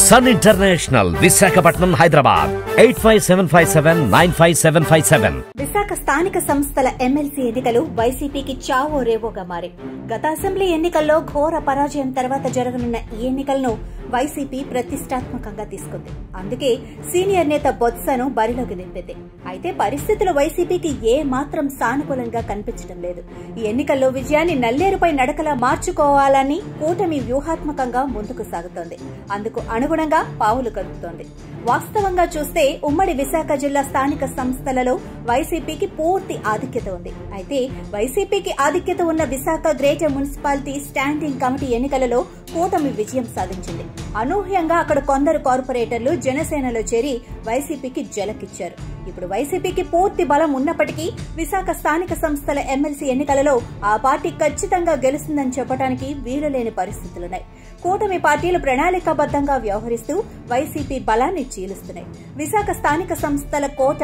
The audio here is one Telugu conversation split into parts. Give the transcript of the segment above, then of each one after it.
Sun International Visakhapatnam Hyderabad 8575795757. విశాఖ స్థానిక సంస్థల ఎమ్మెల్సీ ఎన్నికలు వైసీపీకి చావో రేవోగా మారి గత అసెంబ్లీ ఎన్నికల్లో ఘోర పరాజయం తర్వాత జరగనున్న ఈ ఎన్నికలను వైసీపీ ప్రతిష్టాత్మకంగా తీసుకుంది. అందుకే సీనియర్ నేత బొత్సను బరిలోకి దింపింది. అయితే పరిస్థితులు వైసీపీకి ఏ మాత్రం సానుకూలంగా కనిపించడం లేదు. ఈ ఎన్నికల్లో విజయాన్ని నల్లేరుపై నడకలా మార్చుకోవాలని కూటమి వ్యూహాత్మకంగా ముందుకు సాగుతోంది. అందుకు అనుగుణంగా పావులు కదుపుతోంది. వాస్తవంగా చూస్తే ఉమ్మడి విశాఖ జిల్లా స్థానిక సంస్థలలో వైసీపీకి పూర్తి ఆధిక్యత ఉంది. అయితే వైసీపీకి ఆధిక్యత ఉన్న Visakha greater municipality standing committee ఎన్నికలలో కూటమి విజయం సాధించింది. అనూహ్యంగా అక్కడ కొందరు కార్పొరేటర్లు జనసేనలో చేరి వైసీపీకి జలకిచ్చారు. ఇప్పుడు వైసీపీకి పూర్తి బలం ఉన్నప్పటికీ విశాఖ స్థానిక సంస్థల ఎమ్మెల్సీ ఎన్నికలలో ఆ పార్టీ ఖచ్చితంగా గెలుస్తుందని చెప్పడానికి వీలులేని పరిస్థితులున్నాయి. కూటమి పార్టీలు ప్రణాళికాబద్దంగా వ్యవహరిస్తూ వైసీపీ బలాన్ని చీలుస్తున్నాయి. విశాఖ స్థానిక సంస్థల కోట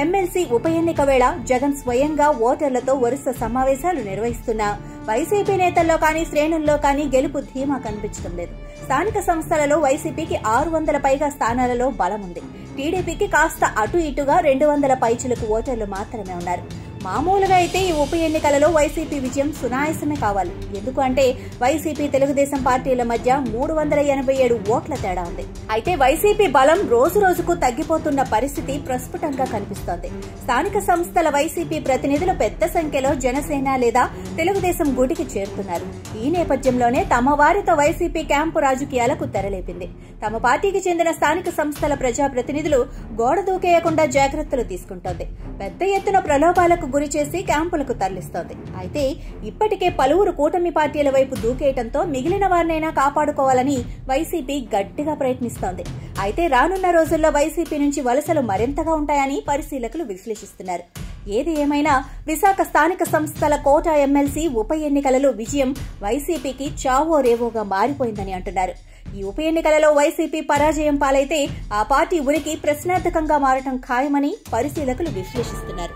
ఎమ్మెల్సీ ఉప ఎన్నిక వేళ జగన్ స్వయంగా ఓటర్లతో వరుస సమావేశాలు నిర్వహిస్తున్నా వైసీపీ నేతల్లో కానీ శ్రేణుల్లో కానీ గెలుపు ధీమా కనిపించడం లేదు. స్థానిక సంస్థలలో వైసీపీకి 600 పైగా స్థానాలలో బలం ఉంది. టీడీపీకి కాస్త అటు ఇటుగా 200 పైచులకు ఓటర్లు మాత్రమే ఉన్నారు. మామూలుగా అయితే ఈ ఉప ఎన్నికలలో వైసీపీ విజయం సునాయాసమే కావాలి. ఎందుకంటే వైసీపీ తెలుగుదేశం పార్టీల మధ్య 387 ఓట్ల తేడా ఉంది. అయితే వైసీపీ బలం రోజు రోజుకు తగ్గిపోతున్న పరిస్థితి ప్రస్ఫుటంగా కనిపిస్తోంది. స్థానిక సంస్థల వైసీపీ ప్రతినిధులు పెద్ద సంఖ్యలో జనసేన లేదా తెలుగుదేశం గూటికి చేరుతున్నారు. ఈ నేపథ్యంలోనే తమ వారితో వైసీపీ క్యాంపు రాజకీయాలకు తెరలేపింది. తమ పార్టీకి చెందిన స్థానిక సంస్థల ప్రజాప్రతినిధులు గోడ దూకేయకుండా జాగ్రత్తలు తీసుకుంటోంది. పెద్ద ఎత్తున ప్రలోభాలకు గురి చేసి క్యాంపులకు తరలిస్తోంది. అయితే ఇప్పటికే పలువురు కూటమి పార్టీల వైపు దూకేయడంతో మిగిలిన వారినైనా కాపాడుకోవాలని వైసీపీ గట్టిగా ప్రయత్నిస్తోంది. అయితే రానున్న రోజుల్లో వైసీపీ నుంచి వలసలు మరింతగా ఉంటాయని పరిశీలకులు విశ్లేషిస్తున్నారు. ఏది ఏమైనా విశాఖ స్థానిక సంస్థల కోట ఎమ్మెల్సీ ఉప ఎన్నికలలో విజయం వైసీపీకి చావో రేవోగా మారిపోయిందని అంటున్నారు. ఈ ఉప ఎన్నికలలో వైసీపీ పరాజయం పాలైతే ఆ పార్టీ ఉనికి ప్రశ్నార్థకంగా మారటం ఖాయమని పరిశీలకులు విశ్లేషిస్తున్నారు.